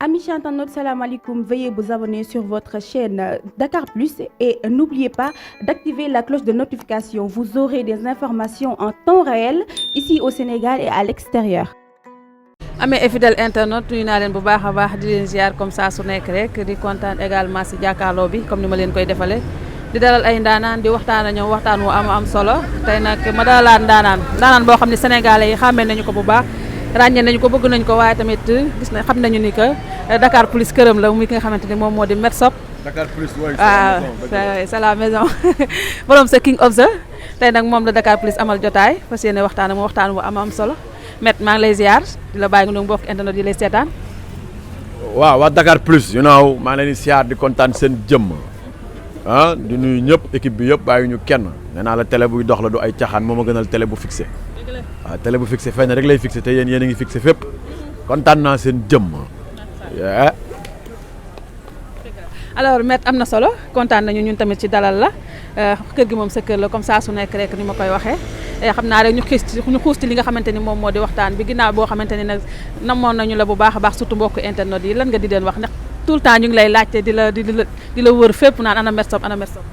Amis internautes, salam alaikum. Veuillez vous abonner sur votre chaîne Dakar Plus et n'oubliez pas d'activer la cloche de notification. Vous aurez des informations en temps réel ici au Sénégal et à l'extérieur. amee et fidèle internaute nuyu naa leen bu baax a baax di leen ziar comme ça su nekk rek di kontaan également si jàkkaarloo bi comme ni ma leen koy defalee di dalal ay ndaanaan di waxtaan ak ñoom waxtaan wu am solo tey nag ma dalalaat ndaanaan boo xam ne sénégalais yi xàmmee nañu ko bu baax ràññee nañu ko bëgg nañu ko waaye tamit gis na xam nañu ni que Dakar Plus këram la muy ki nga xamante ni moom moo di Met Shop. Dakar Plus waaw c'est la maison borom sa king of the tey nag moom la Dakar Plus amal jotaay fas yéene waxtaan ak mu waxtaan wu am solo Met maa ngi lay ziar di la bàyyi nga doon mbokk internet yi lay seetaan. waaw waa Dakar Plus maa ngi leen di ziar di kontaan seen jëmm di nuyu ñëpp équipe bi yëpp bàyyi ñu kenn nee naa la télé buy dox la du ay caxaan moo ma gënal télé bu fixé waaw télé bu fixé fenn rek lay fixé te yéen a ngi fixé fépp kontaan naa seen jëmm. alors Met am na solo kontaan nañu ñun tamit ci dalal la kër gi moom sa kër la comme ça su nekk rek ni ma koy waxee xam naa rek ñu xuus ci li nga xamante ni moom moo di waxtaan bi ginnaaw boo xamante ni nag namoon nañu la bu baax a baax surtout mbokku internet yi lan nga di leen wax ndax tout le temps ñu ngi lay laajte di la wër fépp naan ana Met Shop ana Met Shop.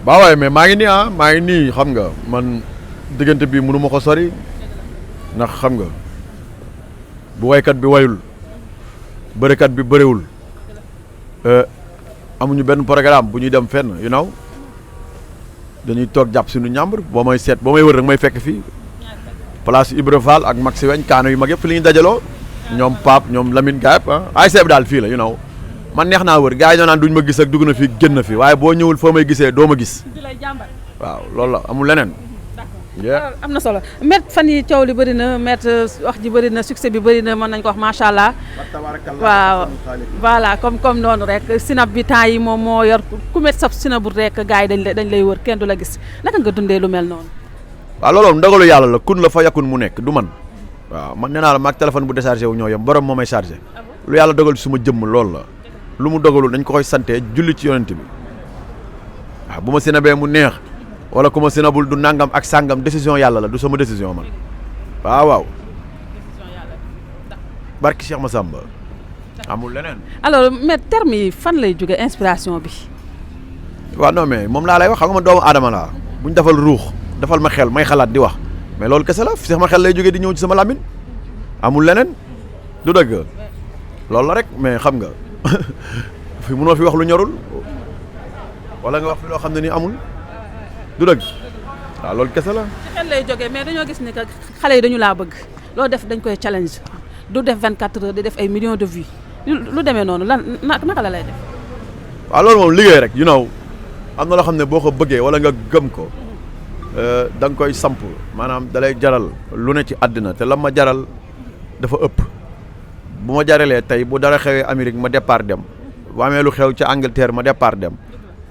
waaw waaye mais maa ngi nii xam nga man diggante bi mënu ma ko sori ndax xam nga bu waykat bi wayul bërekat bi bëriwul amuñu benn programme bu ñuy dem fenn dañuy toog jàpp suñu ñàmbur boo may wër rek may fekk fii place Ibra Fall ak Maxi Weñ kaano yu mag yëpp fi li ñu dajaloo ñoom Pape ñoom Lamine Gaye ay seeb daal fii la man neex naa wër gars yi ñoo naan duñ ma gis ak dugg na fi génn fi waaye boo ñëwul foo may gisee doo ma gis waaw loolu la amul leneen. am na solo Met fan yi coow li bëri na Met wax ji bëri na succès bi bëri na mën nañ ko wax macha allah waaw voilà comme noonu rek sinab bi temps yi moom moo yor ku Met Shop sinabut rek gars yi dañ lay wër kenn du la gis naka nga dundee lu mel noonu. waaw loolu ndogalu yàlla la kun la fa yakun mu nekk du man waaw man nee naa la maag téléphone bu déchargé wu ñoo yem borom moo may chargé lu yàlla dogal suma jëmm loolu la lu mu dogalul dañ ko koy sante julli ci yonent bi waaw bu ma sinabee mu neex wala ku ma sinabul du nangam ak sangam décision yàlla la du sama décision man waaw barki Cheikh Massamba amul leneen. alors Met terme yi fan lay jóge inspiration bi. waaw non mais moom laa lay wax xam nga ma doomu aadama laa buñ defal ruux defal ma xel may xalaat di wax mais loolu kese la sama xel lay jógee di ñëw ci sama lamine amul leneen du dëgg loolu la rek mais xam nga fi mënoo fi wax lu ñorul wala nga wax fi loo xam ne ni amul. du dëgg waaw loolu kese la. ci xel lay jógee mais dañoo gis ni que xale yi dañu laa bëgg loo def dañ koy challenge du def 24 heures di def ay millions de vues lu demee noonu lan naka la lay def. waaw loolu moom liggéey rek am na loo xam ne boo ko bëggee wala nga gëm ko da nga koy samp maanaam dalay jaral lu ne ci àddina te la ma jaral dafa ëpp bu ma jaralee tey bu dara xewee Amérique ma départ dem bu amee lu xew ca Angleterre ma départ dem.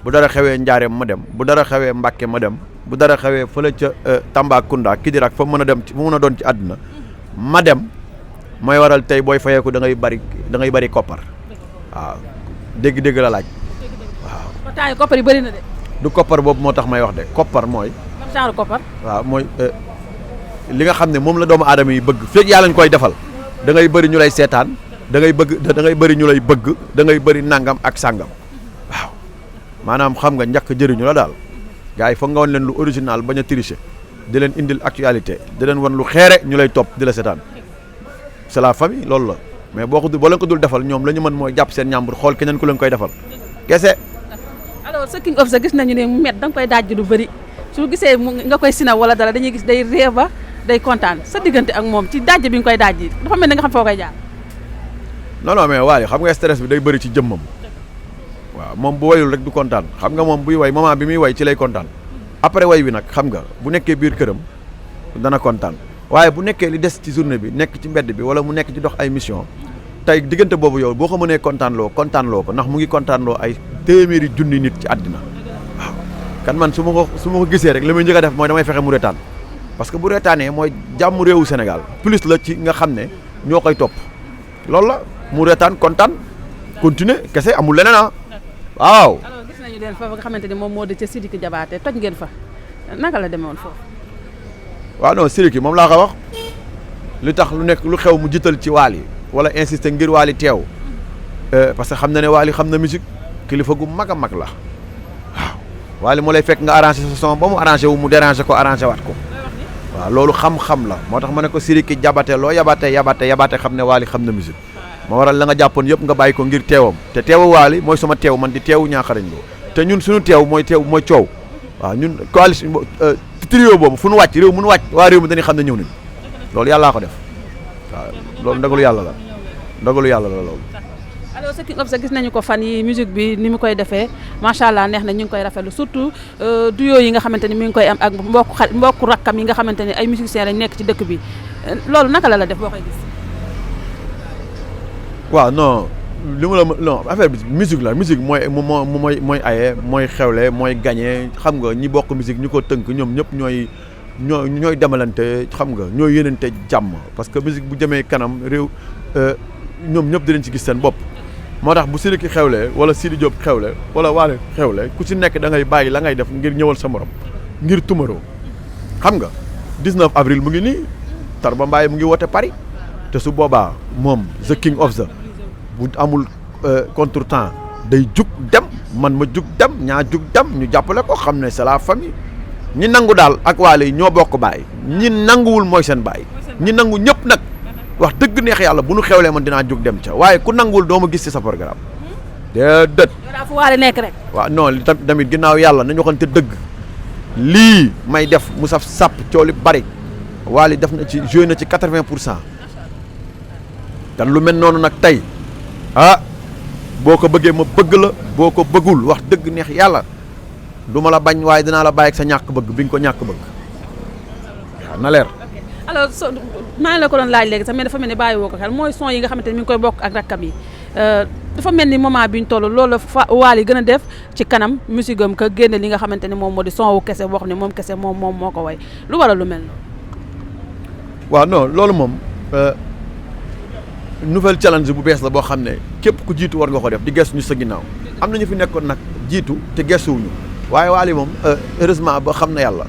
bu dara xewee Njaareem ma dem bu dara xewee Mbàkke ma dem bu dara xewee fële ca Tambacounda Kidirak fa mën a dem fu mën a doon ci àdduna ma dem mooy waral tey booy fayeeku da ngay bari koppar waaw dégg-dégg la laaj waaw. ba temps yi koppar yi bëri na de. du koppar boobu moo tax may wax de koppar mooy. ban genre koppar. waaw mooy li nga xam ne moom la doomu aadama yi bëgg fekk yàlla ñu koy defal da ngay bëri ñu lay seetaan da ngay bëri ñu lay bëgg da ngay bëri nangam ak sangam. maanaam xam nga njëkk jëriñu la daal gars yi foog nga wan leen lu original bañ a tricher di leen indil actualité di leen wan lu xeere ñu lay topp di la seetaan c'est la famille loolu la mais boo leen ko dul defal ñoom la ñu mën mooy jàpp seen ñàmbur xool keneen ku leen koy defal kese. alors sa king of the gis nañu ne Met da nga koy dajji lu bëri su gisee nga koy sina wala dara dañuy gis day réeva day kontaan sa diggante ak moom ci dajji bi nga koy dajji dafa mel ni nga xam foo koy jaar. non mais waaye xam nga stress bi day bëri ci jëmmam. waaw moom bu wayul rek du kontaan xam nga moom buy way moment bi muy way ci lay kontaan après way bi nag xam nga bu nekkee biir këram dana kontaan waaye bu nekkee li des ci journée bi nekk ci mbedd bi wala mu nekk ci dox ay mission tey diggante boobu yow boo ko mënee kontaanloo ko ndax mu ngi kontaanloo ay téeméeri junni nit ci àddina waaw kan man su ma ko gisee rek li muy njëkk a def mooy damay fexe mu reetaan parce que bu reetaanee mooy jàmm réewu Sénégal plus la ci nga xam ne ñoo koy topp loolu la mu reetaan kontaan continuer kese amul leneen waaw. alors gis nañu leen foofu nga xamante ni moom moo di ca Sidiki Diabaté toj ngeen fa naka la demee woon foofu. waaw non Sidiki moom laa ko wax li tax lu nekk lu xew mu jiital ci Wally wala insister ngir Wally teew parce que xam na ne Wally xam na musique kilifa gu mag a mag la waaw Wally moo lay fekk nga arrangé sa son ba mu arrangé wu mu dérangé ko arrangé waat ko waaw loolu xam-xam la moo tax ma ne ko Sidiki jabate loo yabaate xam ne Wally xam na musique ma waral la nga jàppoon yëpp nga bàyyi ko ngir teewam te teewu Wally mooy sama teew man di teewu Ñaaxarañ Lo te ñun suñu teew mooy coow waaw ñun coalition trio boobu fu nu wàcc réew mu nu wàcc waa réew mi dañuy xam ne ñëw nañ loolu yàllaa ko def waaw loolu ndogalu yàlla la loolu. alors ce qui sa gis nañu ko fan yi musique bi ni mu koy defee macha allah neex na ñu ngi koy rafetlu surtout duo yi nga xamante ni mi ngi koy am ak mbokku rakkam yi nga xamante ni ay musiciens lañ nekk ci dëkk bi loolu naka la def boo koy gis. waaw non li mu la non affaire bi musique la musique mooy aye mooy xewle mooy gagné xam nga ñi bokk musique ñu ko tënk ñoom ñëpp ñooy demalante xam nga ñooy yéenante jàmm parce que musique bu jëmee kanam réew ñoom ñëpp dinañ ci gis seen bopp. moo tax bu Sidiki xewle wala Sidi Diop xewle wala Wally xewle ku ci nekk da ngay bàyyi la ngay def ngir ñëwal sa morom ngir tumaroo xam nga 19 avril mu ngi nii Tarba Mbaye mu ngi woote Paris te su boobaa moom the king of the bu amul contretemps day jug dem man ma jug dem ñaa jug dem ñu jàppale ko xam ne c'est la famille ñi nangu daal ak Wally ñoo bokk baay ñi nanguwul mooy seen baay ñi nangu ñëpp nag wax dëgg neex yàlla bu nu xewlee man dinaa jug dem ca waaye ku nanguwul doo ma gis ci sa programme déedéet. yow daa fu Wally nekk rek. waaw non li tamit ginnaaw yàlla nañu waxante dëgg lii may def mu saf sàpp coow li bari Wally def na ci joué na ci 80% te lu mel noonu nag tey boo ko bëggee ma bëgg la boo ko bëggul wax dëgg neex yàlla du ma la bañ waaye dinaa la bàyyi ak sa ñàkk bëgg bi nga ko ñàkk bëgg waaw na leer. alors maa ngi la ko doon laaj léegi sax mais dafa mel ni bàyyi woo ko xel mooy son yi nga xamante ni mi ngi koy bokk ak rakkam yi dafa mel ni moment bi ñu toll loolu la Wally gën a def ci kanam musique am ka génne li nga xamante ni moom moo di son wu kese boo xam ne moom kese moom moo ko way lu waral lu mel noonu. waaw non loolu moom nouvelle challenge bu bees la boo xam ne képp ku jiitu war nga ko def di gestu ñu sa ginnaaw am na ñu fi nekkoon nag jiitu te gestuwuñu waaye Wally moom heureusement ba xam na yàlla.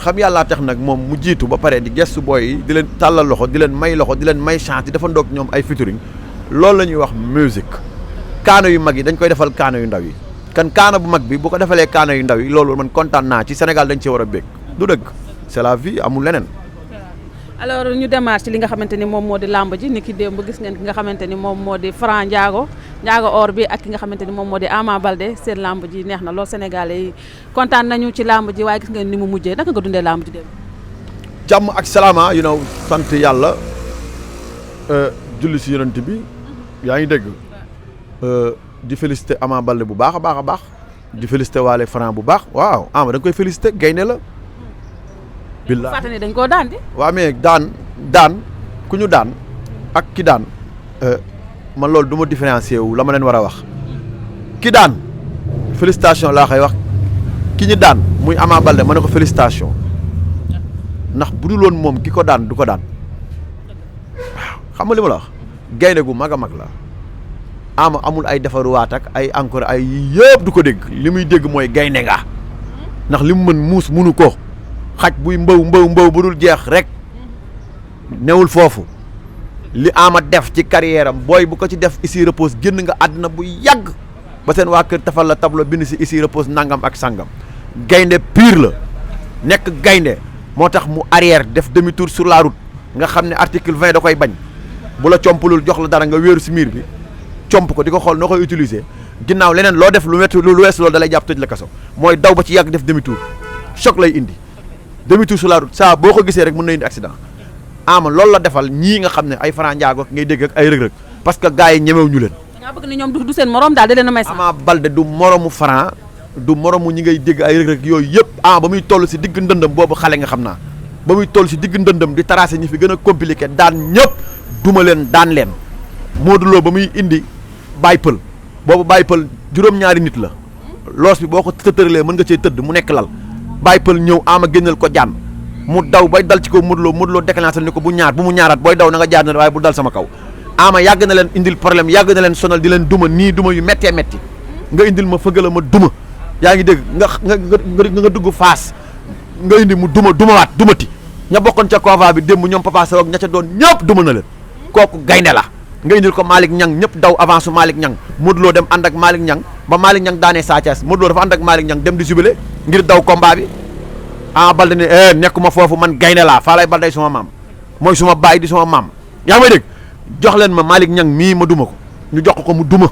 xam yàllaa tax nag moom mu jiitu ba pare di gestu booy yi di leen tàllal loxo di leen may chance di dafa ndoog ñoom ay featuring loolu la ñuy wax musique kaano yu mag yi dañ koy defal kaano yu ndaw yi kan kaano bu mag bi bu ko defalee kaano yu ndaw yi loolu man kontaan naa ci Sénégal dañ cee war a bég du dëgg c'est la vie amul leneen. alors ñu démarre ci li nga xamante ni moom moo di làmb ji ni ki démb gis ngeen ki nga xamante ni moom moo di Franc Ndiago or bi ak ki nga xamante ni moom moo di Ama Baldé seen làmb ji neex na lool Sénégalais yi kontaan nañu ci làmb ji waaye gis ngeen ni mu mujjee naka nga dundee làmb ji démb. jàmm ak salaama sant yàlla julli si yonent bi yaa ngi dégg di féliciter Ama Baldé bu baax a baax di féliciter waale Franc bu baax waaw Ama da nga koy féliciter gaynde la. billaay fàttali dañ koo daan di. waaw mais daan ku ñu daan ak ki daan man loolu du ma différencier wu la ma leen war a wax ki daan félicitation laa koy wax ki ñu daan muy Ama Baldé ma ne ko félicitation ndax bu dul woon moom ki ko daan du ko daan waaw xam nga li ma la wax gaynde gu mag a mag la Ama amul ay defaruwaat ak ay encore ay yëpp du ko dégg li muy dégg mooy gaynde nga ndax li mu mën muus munu ko. xaj buy mbaw bu dul jeex rek newul foofu li Ama def ci carrière am booy bu ko ci def ici repose génn nga àdduna bu yàgg ba seen waa kër tafal la tableau bind si ici repose nangam ak sangam gaynde pire la nekk gaynde moo tax mu arrière def demi tour sur la route nga xam ne article 20 da koy bañ bu la compalul jox la dara nga wéeru si miir bi comp ko di ko xool noo koy utiliser ginnaaw leneen loo def lu wees loolu da lay jàpp tëj la kaso mooy daw ba ci yàgg def demi tour choc lay indi. demi tour sur la route saa boo ko gisee rek mën na indi accident Ama loolu la defal ñii nga xam ne ay Franc Ndiago ngay dégg ak ay rëg-rëg parce que gars yi ñemew ñu leen. da ngaa bëgg ni ñoom du seen morom daal di leen a may sax. Ama Baldé du moromu Franc du moromu ñi ngay dégg ay rëg-rëg yooyu yëpp ba muy toll si digg ndëndëm boobu xale nga xam naa ba muy toll si digg ndëndëm di tracé ñi fi gën a compliqué daan ñëpp duma leen daan leen Modou Lo ba muy indi Baye Pël boobu Baye Pël juróom-ñaari nit la loos bi boo ko tëtëralee mën nga cee tëdd mu nekk lal Baye Pël ñëw Ama génneel ko jaan mu daw bay dal ci kaw Modou Lo déclenché ni ko bu mu ñaaraat booy daw na nga jaar na waaye bu dal sama kaw Ama yàgg na leen indil problème yàgg na leen sonal di leen duma nii duma yu méttee métti nga indil ma fëgala ma duma yaa ngi dégg nga dugg Fass nga indi mu dumawaat dumati ña bokkoon ca convoi bi démb ñoom Papa Sow ak ña ca doon ñëpp duma na leen kooku gaynde la nga indil ko Malick Niang ñëpp daw avance su Malick Niang Modou Lo dem ànd ak Malick Niang ba Malick Niang daanee Sa Thiès Modou Lo dafa ànd ak Malick Niang dem di jubilé ngir daw combat bi Ama Baldé ne nekkuma foofu man gaynde laa Falaye Baldé suma maam mooy suma baay di suma maam yaa may dégg jox leen ma Malick Niang mii ma duma ko ñu jox ko mu duma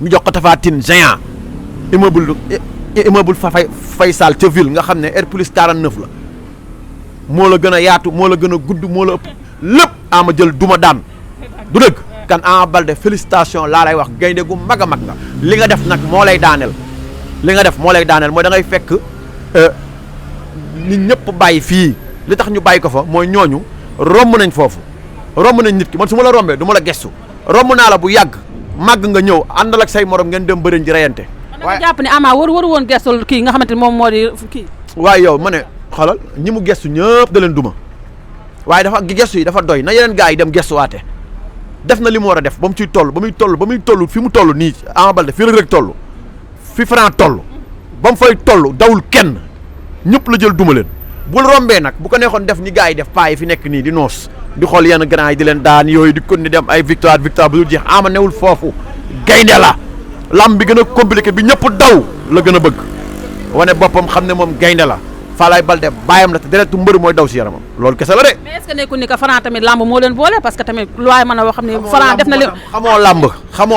ñu jox ko Tapha Tine géant immeuble Faysal ca ville nga xam ne R plus 49 la moo la gën a yaatu moo la gën a gudd moo la ëpp lépp ama jël duma daan du dëgg kan Ama Baldé félicitation laa lay wax gaynde gu mag a mag nga li nga def nag moo lay daaneel mooy da ngay fekk nit ñëpp bàyyi fii li tax ñu bàyyi ko fa mooy ñooñu romb nañ foofu romb nañ nit ki man su ma la rombee du ma la gestu romb naa la bu yàgg màgg nga ñëw àndal ak say morom ngeen dem bëriñ ji reyante waaye jàpp ne Ama waru woon gestul kii nga xamante ni moom moo di kii waaye yow ma ne xoolal ñi mu gestu ñëpp da leen duma waaye dafa gestu yi dafa doy na yeneen gars yi dem gestuwaate def na li mu war a def ba mu ciy toll ba muy toll fi mu toll nii Ama Baldé fii rek toll fi Franc toll ba mu fay toll dawul kenn ñëpp la jël duma leen bul rombee nag bu ko neexoon def ni gars yi def paa yi fi nekk nii di noos di xool yenn grand yi di leen daan yooyu di kon ni dem ay victoire bu dul jeex Ama newul foofu gaynde la lamb bi gën a compliqué bi ñëpp daw la gën a bëgg wane boppam xam ne moom gaynde la Falaye Baldé bàyyam la te deretu mbër mooy daw si yaramam loolu kese la de. mais est-ce que nekkul ni que Franc tamit lamb moo leen boole parce que tamit lu waay mën a wax xam ne Franc def na li xamoo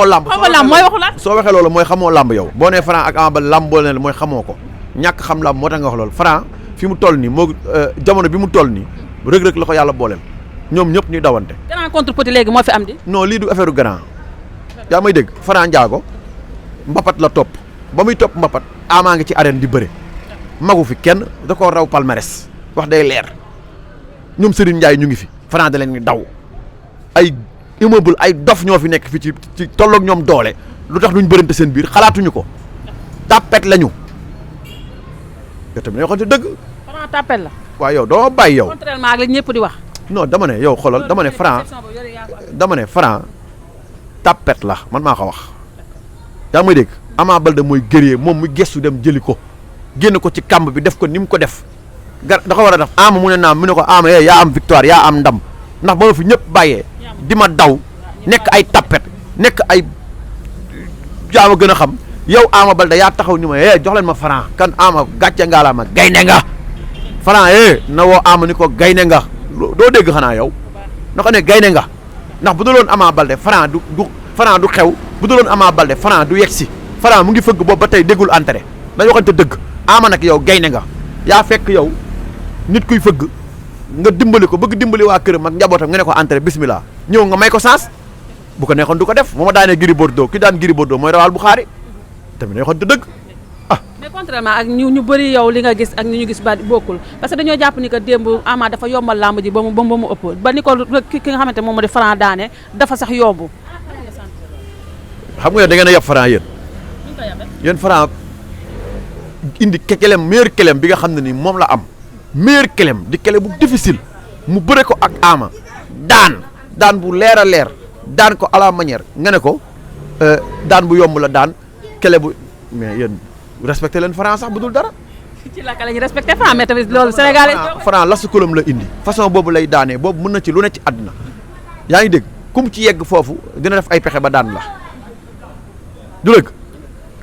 lamb mooy waxu la soo waxee loolu mooy xamoo lamb yow boo nee Franc ak Ama Baldé lamb boole leen mooy xamoo ko ñàkk xam lamb moo tax nga wax loolu Franc fi mu toll nii moo jamono bi mu toll nii rëg-rëg la ko yàlla booleel ñoom ñëpp ñuy dawante. grand contre petit léegi moo fi am di. non lii du affaire grand yaa may dégg Franc Ndiago mbapat la topp ba muy topp mbapat Ama ngi ci arène di bëre magu fi kenn da koo raw palmarès wax day leer ñoom Serigne Ndiaye ñu ngi fi Franc da leen ni daw ay immeuble ay dof ñoo fi nekk fi ci tolloog ñoom doole lu tax duñ bërante seen biir xalaatuñu ko tapet lañu yow tamit yoo xam ne dëgg. Franc tapet la. waaw yow doo bàyyi yow. contrairement ak li ñëpp di wax. non dama ne yow xoolal dama ne Franc tapet la man maa ko wax yaa may dégg Ama Baldé mooy guerrier moom mu gestu dem jëli ko génn ko ci kàmb bi def ko ni mu ko def da ko war a def Ama mu ne naam mu ne ko Ama yaa am victoire yaa am ndam ndax ba ma fi ñëpp bàyyee di ma daw nekk ay tapet nekk ay jaama gën a xam yow Ama Baldé yaa taxaw ni ma jox leen ma Franc kan Ama gàcce ngaa la ma gaynde nga Franc na woo Ama ni ko gaynde nga doo dégg xanaa yow na ko ne gaynde nga ndax bu duloon Ama Baldé Franc du xew bu duloon Ama Baldé Franc du yegsi Franc mu ngi fëgg boobu ba tey déggul entrée dañu waxante dëgg Ama nag yow gaynde nga yaa fekk yow nit kuy fëgg nga dimbali ko bëgg dimbali waa këram ak njabootam nga ne ko entrée bismillah ñëw nga may ko sens bu ko neexoon du ko def bu ma daanee Gris Bordeaux ki daan Gris Bordeaux mooy rawal Bukhari tamit dañu waxante dëgg mais contrairement ak ñu bëri yow li nga gis ak ni ñu gis ba bokkul parce que dañoo jàpp ni que démb Ama dafa yombal làmb ji ba mu ëpp ba ni ko ki nga xamante moom moo di Franc daane dafa sax yomb. xam nga da ngeen a yab Franc yéen Franc indi kelem meilleur kelem bi nga xam ne ni moom la am meilleur kelem di kele bu difficile mu bëre ko ak Ama daan bu leer a leer daan ko à la manière nga ne ko daan bu yomb la daan kele bu mais yéen respecté leen Franc sax bu dul dara. ci la ka la ñu respecté Franc mais tamit loolu Sénégal Franc lasu kolom la indi façon boobu lay daanee boobu mën na ci lu ne ci àdduna yaa ngi dégg kum ci yegg foofu dina def ay pexe ba daan la du dëgg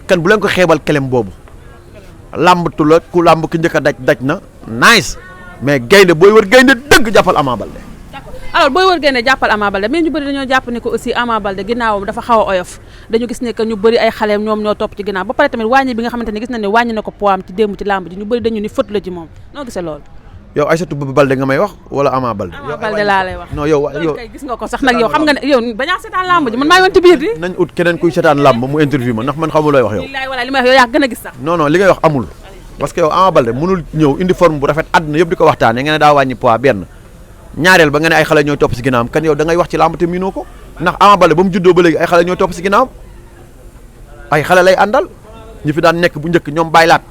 kan bu leen ko xeebal kelem boobu làmbatu la ku làmb ki njëkk a daj na nice mais gaynde booy wër gaynde dëgg jàppal Ama Baldé. alors booy wër gaynde jàppal Ama Baldé mais ñu bëri dañoo jàpp ni ko aussi Ama Baldé ginnaawam dafa xaw a oyof dañu gis ne que ñu bëri ay xaleem ñoom ñoo topp ci ginnaaw ba pare tamit wàññi bi nga xamante ne gis na ne wàññi na ko poids am ci démb ci làmb ji ñu bëri dañu ni fët la ci moom noo gisee loolu. yow Aïssatou Baldé nga may wax wala Ama Baldé. Ama Baldé laa lay wax. non yow kay gis nga ko sax nag yow xam nga ne yow bañaa seetaan làmb ji man maa ngi woon ci biir di. nañ ut keneen kuy seetaan làmb mu interview ma ndax man xamul looy wax yow. li may wax yow yaa gën a gis sax. non li ngay wax amul parce que yow Ama Baldé mënul ñëw indi forme bu rafet àdduna yëpp di ko waxtaanee nga ne daa wàññi poids benn ñaareel ba nga ne ay xale ñoo topp si ginnaawam kan yow da ngay wax ci làmb te miinoo ko ndax Ama Baldé ba mu juddoo ba léegi ay xale ñoo topp si ginnaawam ay xale lay àndal ñi fi daan nekk bu njëkk ñoom Baylaat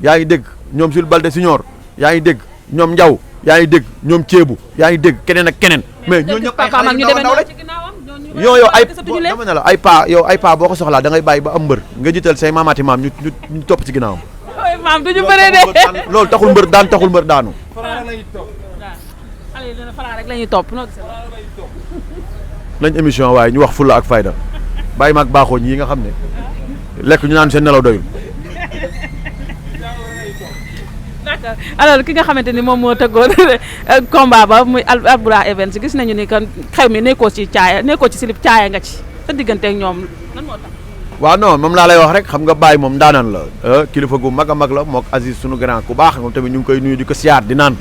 yaa ngi dégg ñoom Jules Baldé Senior yaa ngi dégg ñoom Ndiaw yaa ngi dégg ñoom Ceebu yaa ngi dégg keneen ak keneen mais ñoo ñëpp ay xale ñu ndaw lañ yow ay dama ne la ay pa yow ay pa boo ko soxlaa da ngay bàyyi ba am mbër nga jiital say maamaati maam ñu topp si ginnaawam maam duñu bëree de loolu taxul mbër daan taxul mbër daanu Franc rek la ñuy topp nañ émission waaye ñu wax fulla ak fayda bàyyi maag baaxoo ñi nga xam ne lekk ñu naan seen nelaw doyul. d'accord alors ki nga xamante ni moom moo tëggoon combat ba muy Albourakh Events gis nañu ni kan xew mi nekkoo ci silib caaya nga ci sa diggante ak ñoom lan moo tax. waaw non moom laa lay wax rek xam nga Baye moom daanaan la kilifa gu mag a mag la mook Aziz sunu grand ku baax moom tamit ñu ngi koy nuyu di ko siyaar di naan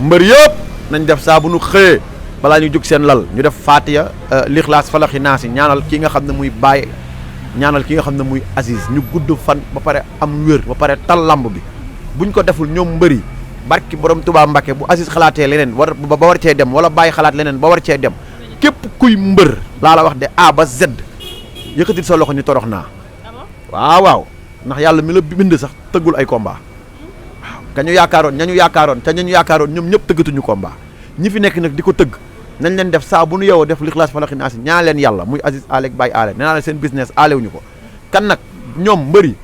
mbër yëpp nañ def saa bu nu xëyee balaa ñu jóg seen lal ñu def Fatiha Lixlaas Falaxi Naasi ñaanal kii nga xam ne muy Baye ñaanal ki nga xam ne muy Aziz ñu gudd fan ba pare am wér ba pare tal lamb bi buñ ko deful ñoom mbëri barki borom Touba Mbacké bu Aziz xalaatee leneen ba war cee dem wala Baye xalaat leneen ba war cee dem képp kuy mbër laa la wax de A ba Z yëkkatil sa loxo ñu torox naa waaw ndax yàlla mi la bind sax tëggul ay combat waaw ñañu yaakaaroon ñoom ñëpp tëggatuñu combat ñi fi nekk nag di ko tëgg nañ leen def saa bu nu yow def Lixlaas Falaxi Naasi ñaan leen yàlla muy Aziz Alek Baye Ale nee naa la seen business alewuñu ko kan nag ñoom mbëri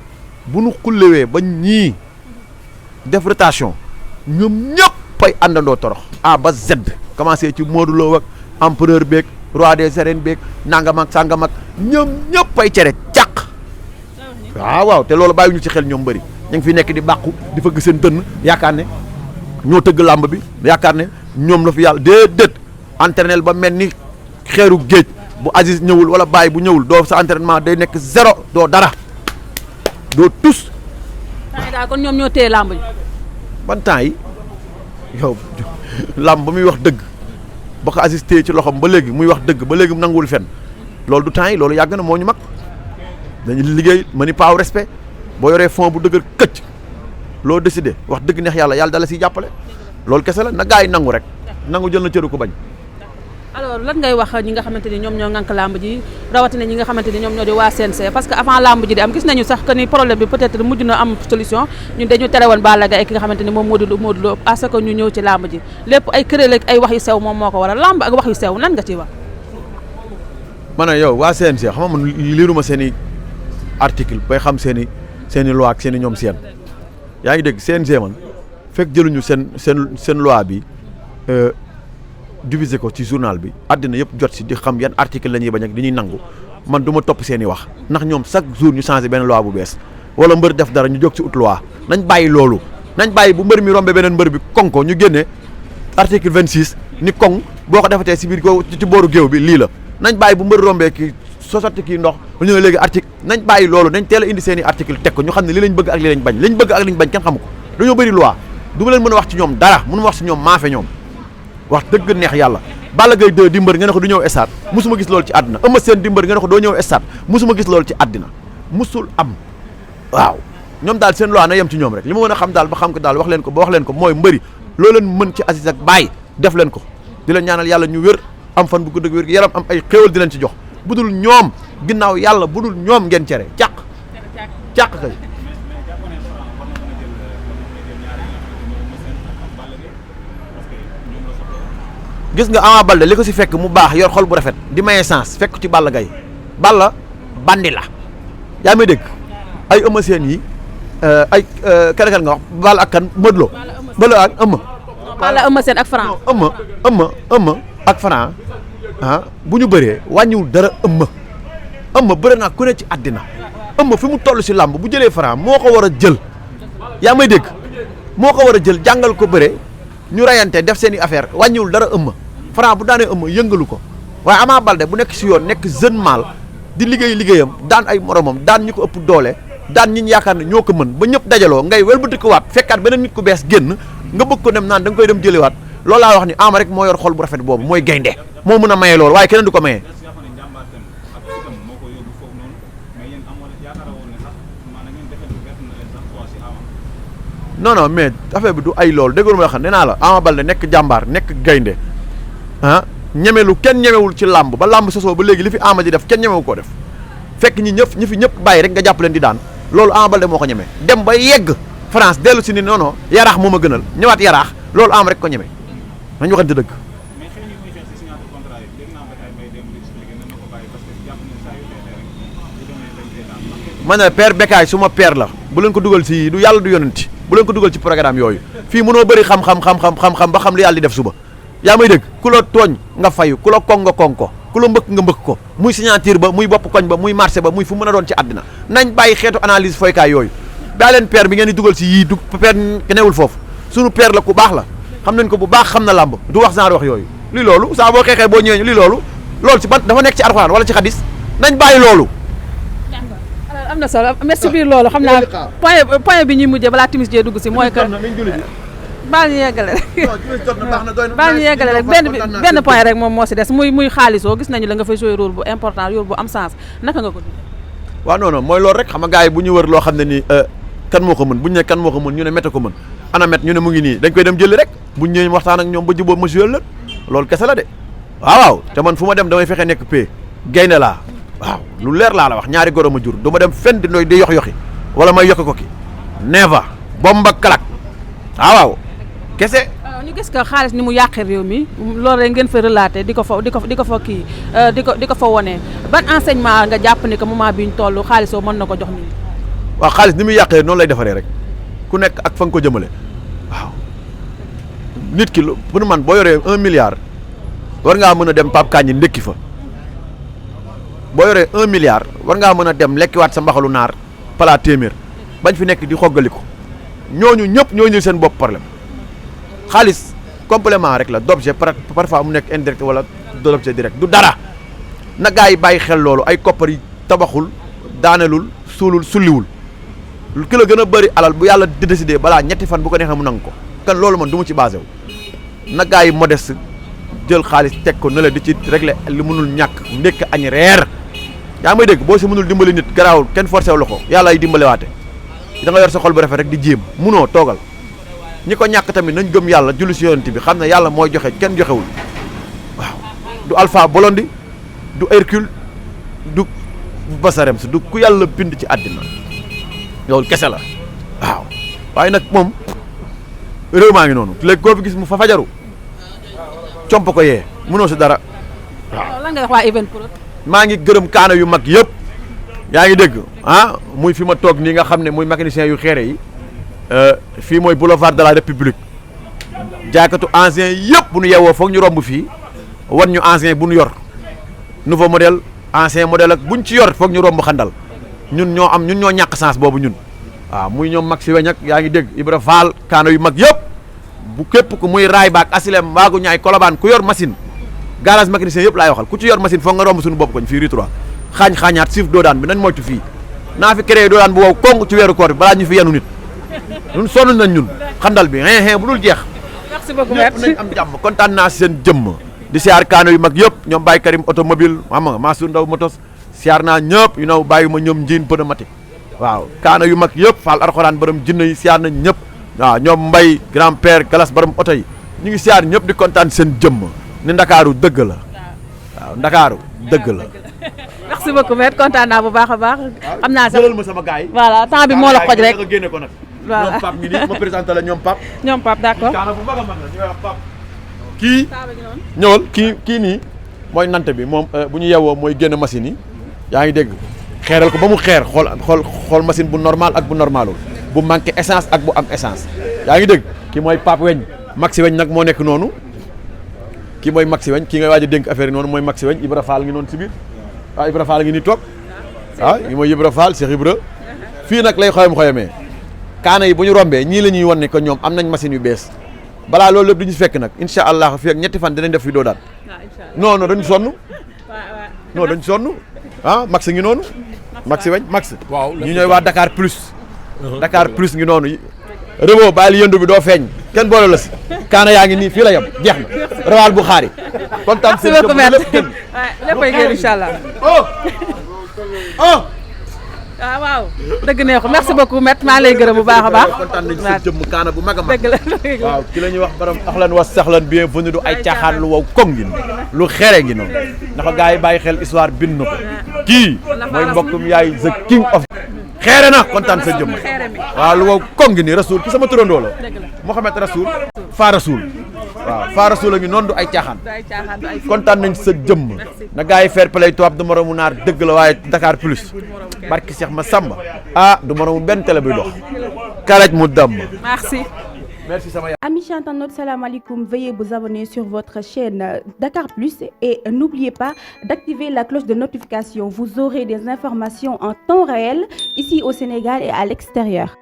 bu nu xullewee ba ñii def rotation ñoom ñëpp ay àndandoo torox A ba Z commencé ci Modou Lo ak empereur beeg roi des arènes beeg nangam ak sangam ak ñoom ñëpp ay cere càq waaw te loolu bàyyiwuñu ci xel ñoom bëri ñu ngi fi nekk di bàqu di fëgg seen dënn yaakaar ne ñoo tëgg làmb bi yaakaar ne ñoom la fi yàlla déedéet entraînel ba mel ni xeeru géej bu Aziz ñëwul wala Baye bu ñëwul doo sa entraînement day nekk zéro doo dara doo tus. temps yi daal kon ñoom ñoo téye làmb ji. ban temps yi yow làmb ba muy wax dëgg ba ko Aziz téye ci loxoom ba léegi muy wax dëgg ba léegi mu nanguwul fen loolu du temps yi loolu yàgg na moo ñu mag dañu liggéey ma ni paaw respect boo yoree fond bu dëgër këcc loo décidé wax dëgg neex yàlla dala siy jàppale loolu kese la na gaa yi nangu rek nangu jël na cëru ko bañ. alors lan ngay wax ñi nga xamante ni ñoom ñoo ŋànk làmb ji rawatina ñi nga xamante ni ñoom ñoo di waa CNG parce que avant làmb ji di am gis nañu sax que ni problème bi peut-être mujj na am solution ñun dañu tere woon Balla Gaye ak ki nga xamante ni moom Modou Lo à ce que ñu ñëw ci làmb ji lépp ay këréel ak ay wax yu sew moom moo ko waral làmb ak wax yu sew nan nga ciy wax. ma ne yow waa CNG xam nga man liiruma seen i article bay xam seen i loi ak seen i ñoom seen yaa ngi dégg CNG man fekk jëluñu seen loi bi diviser ko ci journal bi àddina yëpp jot si di xam yan article la ñuy bañ ak di ñuy nangu man du ma topp seen i wax ndax ñoom chaque jour ñu changé benn loi bu bees wala mbër def dara ñu jóg ci ut loi nañ bàyyi loolu nañ bàyyi bu mbër mi rombe beneen mbër bi koŋ ko ñu génne article 26 ni koŋ boo ko defatee si biir ko ci booru géew bi lii la nañ bàyyi bu mbër rombee kii sosotti kii ndox ñu ne léegi article nañ bàyyi loolu nañ teel a indi seen i article teg ko ñu xam ne li lañ bëgg ak li lañ bañ liñ bëgg ak liñ bañ kenn xamu ko dañoo bëri loi du ma leen mën a wax ci ñoom dara mënu ma wax ci ñoom maafe ñoom wax dëgg neex yàlla Balla Gaye 2 di mbër nga ne ko du ñëw stade musuma gis loolu ci àddina Eumeu Sène di mbër nga ne ko doo ñëw stade musuma gis loolu ci àddina musul am waaw ñoom daal seen loi na yem ci ñoom rek li ma mën a xam daal ba xam ko daal wax leen ko mooy mbëri loo leen mën ci Aziz ak Baye def leen ko di leen ñaanal yàlla ñu wér am fan bu gudd ak wér yaram am ay xéewal di leen ci jox budul ñoom ginnaaw yàlla budul ñoom ngeen cere càq kay gis nga Ama Baldé li ko si fekk mu baax yor xol bu rafet di maye sens fekk ci Balla Gaye Balla bandi la yaa may dégg ay Eumeu Sène yi ay keneen nga wax Balla ak kan Modou Lo Balla ak Eumeu Balla Eumeu Sène ak Franc Eumeu ak Franc bu ñu bëree wàññiwul dara Eumeu bëri naa ku ne ci àddina Eumeu fi mu toll si làmb bu jëlee Franc moo ko war a jël yaa may dégg moo ko war a jël jàngal ko bëre ñu rayante def seen i affaire wàññiwul dara Eumeu Franc bu daanee Eumeu yëngalu ko waaye Ama Baldé bu nekk si yoon nekk jeune mal di liggéeyam daan ay moromam daan ñi ko ëpp doole daan ñi ñu yaakaar ne ñoo ko mën ba ñëpp dajaloo ngay wëlbatikuwaat fekkaat beneen nit ku bees génn nga bëgg ko dem naan da nga koy dem jëliwaat loolu laa wax ni Ama rek moo yor xol bu rafet boobu mooy gaynde moo mën a maye loolu waaye keneen du ko maye. non mais affaire bi du ay loolu dégg nga lu ma xam nee naa la Ama Baldé nekk jàmbaar nekk gaynde ñemelu kenn ñemewul ci làmb ba làmb sosoo ba léegi li fi Ama ji def kenn ñemewu koo def fekk ñi fi ñëpp bàyyi rek nga jàpp leen di daan loolu Ama Baldé moo ko ñeme dem ba yegg France dellu si ni non yaraax moo ma gënal ñëwaat yaraax loolu Ama rek ko ñeme nañ waxante dëgg. ma ne père Bécaye suma père la bu leen ko dugal si du yàlla du yonenti bu leen ko dugal ci programme yooyu fii mënoo bëri xam ba xam li yàlla di def suba yaa may dégg ku la tooñ nga fayu ku la koŋ nga koŋ ko ku la mbëkk nga mbëkk ko muy signature ba muy bopp koñ ba muy marché ba muy fu mën a doon ci àddina nañ bàyyi xeetu analyse foykaay yooyu daa leen père bi ngeen di dugal si yii du père ke newul foofu sunu père la ku baax la xam nañ ko bu baax xam na làmb du wax genre wax yooyu lii loolu saa boo xeexee boo ñëwee lii loolu ci ban dafa nekk ci alxuraan wala ci xadis nañ bàyyi loolu. am na solo merci biir loolu xam naa point bi ñuy mujjee balaa timis jee dugg si mooy que baal ñu yeggale rek baal ñu yeggale rek benn point rek moom moo si des muy xaalisoo gis nañu la nga fay jouer rôle bu important rôle bu am sens naka nga ko dundee. waaw non mooy loolu rek xam nga gars yi bu ñu wër loo xam ne nii kan moo ko mën bu ñu ne kan moo ko mën ñu ne métte ko mën ana met ñu ne mu ngi nii dañ koy dem jëli rek buñ ñëwee waxtaan ak ñoom ba jubóo ma jouer la loolu kese la de waaw te man fu ma dem damay fexe nekk pay gaynde laa waaw lu leer laa la wax ñaari goro ma jur du ma dem fenn di nooy di yoxi wala may yokki ko ki neeva bomba kalak waaw kese. ñu gis que xaalis ni mu yàqee réew mi loolu rek ngeen fa relaté di ko fa kii di ko fa wone ban enseignement nga jàpp ni que moment bi ñu toll xaalisoo mën na ko jox nii. waaw xaalis ni muy yàqee noonu lay defaree rek ku nekk ak fa nga ko jëmale waaw nit ki pour man boo yoree 1 milliard war ngaa mën a dem Pape Kandji ndékki fa boo yoree 1 milliard war ngaa mën a dem lekkiwaat sa mbaxalu naar pala téeméer bañ fi nekk di xoggaliko ñooñu ñëpp ñoo ñëw seen bopp problème xaalis complément rek la d'objet parfois mu nekk indirect wala d'objet direct du dara na gaa yi bàyyi xel loolu ay koppar yi tabaxul daanelul suulul sulliwul ki la gën a bëri alal bu yàlla di décidé balaa ñetti fan bu ko neexee mu nangu ko kan loolu man du ma ci basé wu na gaa yi modeste jël xaalis teg ko ne la di ci régler li mënul ñàkk ndekk añ reer yaa may dégg boo si mënul dimbali nit garaawul kenn forcé wu la ko yàlla ay dimbalewaate da nga yor sa xol bu rafet rek di jéem munoo toogal ñi ko ñàkk tamit nañ gëm yàlla julli si yonent bi xam ne yàlla mooy joxe kenn joxewul waaw du Alpha Blondy du Hercule du Basarems du ku yàlla bind ci àddina loolu kese la waaw waaye nag moom réew maa ngi noonu léegi koo fi gis mu fa fajaru comp ko yee mënoo si dara waaw. lan nga wax waa Evenprod. maa ngi gërëm kaana yu mag yëpp yaa ngi dégg muy fi ma toog nii nga xam ne muy mécanicien yu xeere yi fii mooy boulevard de la République jaaykatu ancien yëpp bu ñu yeewoo foog ñu romb fii wan ñu ancien bu ñu yor nouveau modèle ancien modèle ak buñ ci yor foog ñu romb xandal ñun ñoo ñàkk chance boobu ñun waaw muy ñoom mag si weñ ak yaa ngi dégg Ibra Fall kaana yu mag yëpp bu képp ku muy raay baak asilem waagu ñaay kolobaan ku yor machine garage mécanicien yëpp laay waxal ku ci yor machine foog nga romb suñu bopp koñ fii Rue 3 xaañaat siif doodaan bi nañ moytu fii naa fi créé doodaan bu wow kong ci weeru koor bi balaa ñu fi yenu nit ñun sonn nañ ñun xandal bi bu dul jeex. merci beaucoup ñëpp nañ am jàmm kontaan naa seen jëmm di siyaar kaano yu mag yëpp ñoom Baye Karim automobile xam nga Massou Ndaw motos siyaar naa ñëpp bàyyi ma ñoom njiin pneumatique waaw kaano yu mag yëpp Fall Alxuraan borom jinne yi siyaar nañ ñëpp waaw ñoom Mbay grand père Galas borom oto yi ñu ngi siyaar ñëpp di kontaan seen jëmm ni Ndakaaru dëgg la waaw Ndakaaru dëgg la. merci beaucoup maître kontaan naa bu baax a baax. xam naa sax jëlal ma sama gars yi. voilà temps bi moo la xoj rek nga génne ko nag. voilà ñoom Pape ngi nii ma présenté la ñoom Pape. ñoom Pape d'accord. kaana bu mag a mag la ñu wax Pape. kii ñëwal kii nii mooy nante bi moom bu ñu yeewoo mooy génn machine yi yaa ngi dégg xeeral ko ba mu xeer xool machine bu normal ak bu normalul bu manqué essence ak bu am essence yaa ngi dégg kii mooy Pape Weñ Maxi Weñ nag moo nekk noonu kii mooy Maxi Weñ kii ngay waaj a dénk affaire yi noonu mooy Maxi Weñ Ibra Fall ngi noonu si biir waaw Ibra Fall ngi nii toog yi mooy Ibra Fall Cheikh Ibra fii nag lay xoyamee kaana yi bu ñu rombee ñii la ñuy wan ne que ñoom am nañ machine yu bees balaa loolu lépp du ñu fekk nag incha allah fii ak ñetti fan dinañ def fi doo daan non dañu sonn dañu sonn Max ngi noonu Maxi Weñ Max waaw ñu ñooy waa Dakar plus Dakar plus ngi noonu Rebo bàyyi yëndu bi doo feeñ kenn boole la si kaana yaa ngi nii fii la yem jeex na rawal bu xaari kontaan seen lépp gën léppay gën incha allah waaw dëgg neexu merci beaucoup maître maa lay gërëm bu baax a baax kontaan nañ seen jëmm kaana bu mag a mag dëgg la waaw ki la ñuy wax borom axlan wa saxlan bienvenue du ay caaxaan lu wow koŋ ngi lu xere ngi noonu ndax gars yi bàyyi xel histoire bind na ko kii mooy mbokkum yaay the king of xeere na kontaan sa jëmm waaw lu wow koŋ ngi nii Rasoul ki sama turandoo la Mohamed Rasoul Fa Rasoul waaw Fa Rasoul a ngi noonu du ay caaxaan kontaan nañ sa jëmm na gars yi fair play tubaab du moromu naar dëgg la waaye Dakar plus barki Cheikh Massamba du moromu benn télé buy dox karaj mu damm merci merci sama yaay. Amis internautes, salam alaikum. Veuillez vous abonner sur votre chaîne Dakar Plus et n'oubliez pas d'activer la cloche de notification. Vous aurez des informations en temps réel ici au Sénégal et à l'extérieur.